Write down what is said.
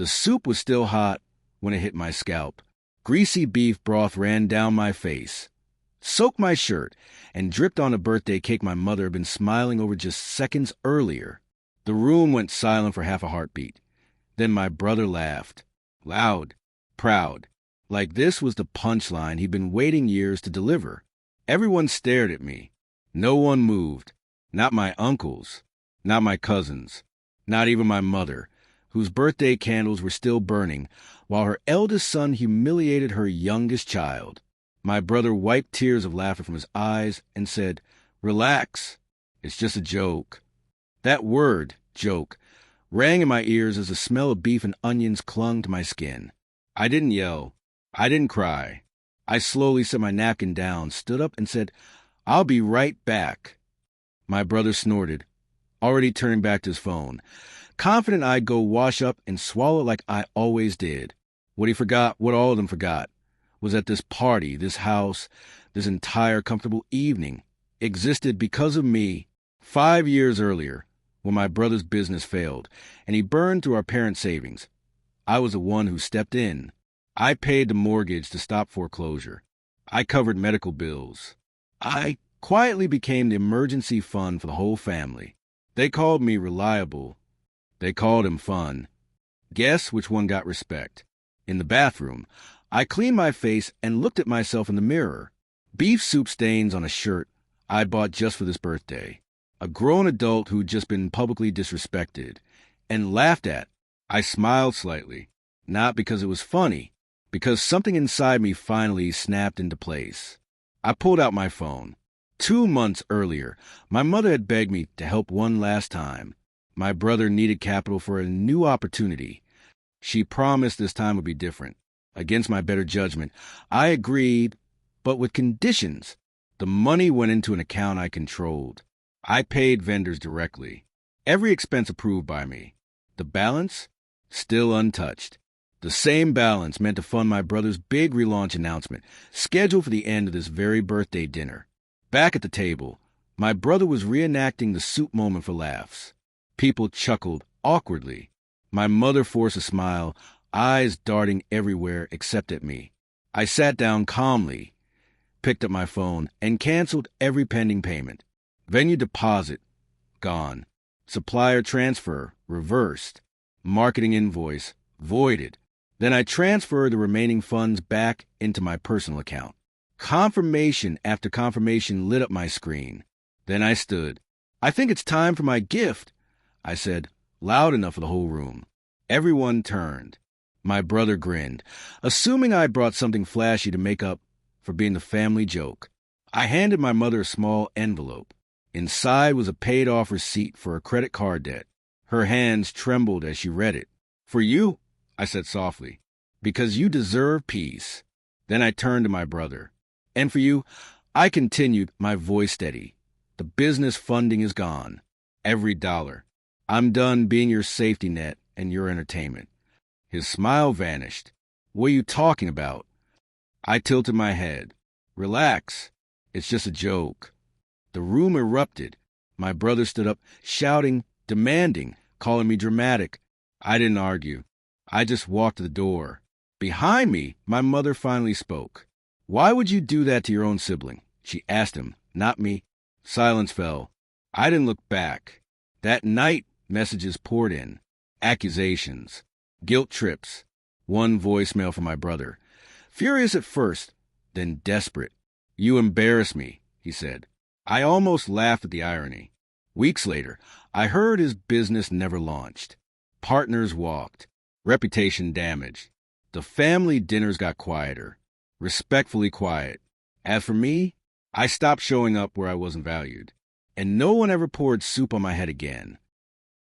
The soup was still hot when it hit my scalp. Greasy beef broth ran down my face, soaked my shirt, and dripped on a birthday cake my mother had been smiling over just seconds earlier. The room went silent for half a heartbeat. Then my brother laughed, loud, proud, like this was the punchline he'd been waiting years to deliver. Everyone stared at me. No one moved. Not my uncles, not my cousins, not even my mother, whose birthday candles were still burning, while her eldest son humiliated her youngest child. My brother wiped tears of laughter from his eyes and said, "Relax, it's just a joke." That word, joke, rang in my ears as the smell of beef and onions clung to my skin. I didn't yell. I didn't cry. I slowly set my napkin down, stood up, and said, "I'll be right back." My brother snorted, already turning back to his phone, confident I'd go wash up and swallow it like I always did. What he forgot, what all of them forgot, was that this party, this house, this entire comfortable evening existed because of me 5 years earlier when my brother's business failed and he burned through our parents' savings. I was the one who stepped in. I paid the mortgage to stop foreclosure. I covered medical bills. I quietly became the emergency fund for the whole family. They called me reliable. They called him fun. Guess which one got respect? In the bathroom, I cleaned my face and looked at myself in the mirror. Beef soup stains on a shirt I'd bought just for this birthday. A grown adult who'd just been publicly disrespected and laughed at. I smiled slightly, not because it was funny, because something inside me finally snapped into place. I pulled out my phone. 2 months earlier, my mother had begged me to help one last time. My brother needed capital for a new opportunity. She promised this time would be different. Against my better judgment, I agreed, but with conditions. The money went into an account I controlled. I paid vendors directly. Every expense approved by me. The balance? Still untouched. The same balance meant to fund my brother's big relaunch announcement, scheduled for the end of this very birthday dinner. Back at the table, my brother was reenacting the soup moment for laughs. People chuckled awkwardly. My mother forced a smile, eyes darting everywhere except at me. I sat down calmly, picked up my phone, and canceled every pending payment. Venue deposit, gone. Supplier transfer, reversed. Marketing invoice, voided. Then I transferred the remaining funds back into my personal account. Confirmation after confirmation lit up my screen. Then I stood. "I think it's time for my gift," I said, loud enough for the whole room. Everyone turned. My brother grinned, assuming I brought something flashy to make up for being the family joke. I handed my mother a small envelope. Inside was a paid-off receipt for a credit card debt. Her hands trembled as she read it. "For you," I said softly, "because you deserve peace." Then I turned to my brother. "And for you," I continued, my voice steady. "The business funding is gone. Every dollar. I'm done being your safety net and your entertainment." His smile vanished. "What are you talking about?" I tilted my head. "Relax. It's just a joke." The room erupted. My brother stood up, shouting, demanding, calling me dramatic. I didn't argue. I just walked to the door. Behind me, my mother finally spoke. "Why would you do that to your own sibling?" She asked him, not me. Silence fell. I didn't look back. That night, messages poured in. Accusations. Guilt trips. One voicemail from my brother. Furious at first, then desperate. "You embarrass me," he said. I almost laughed at the irony. Weeks later, I heard his business never launched. Partners walked. Reputation damaged. The family dinners got quieter. Respectfully quiet. As for me, I stopped showing up where I wasn't valued. And no one ever poured soup on my head again.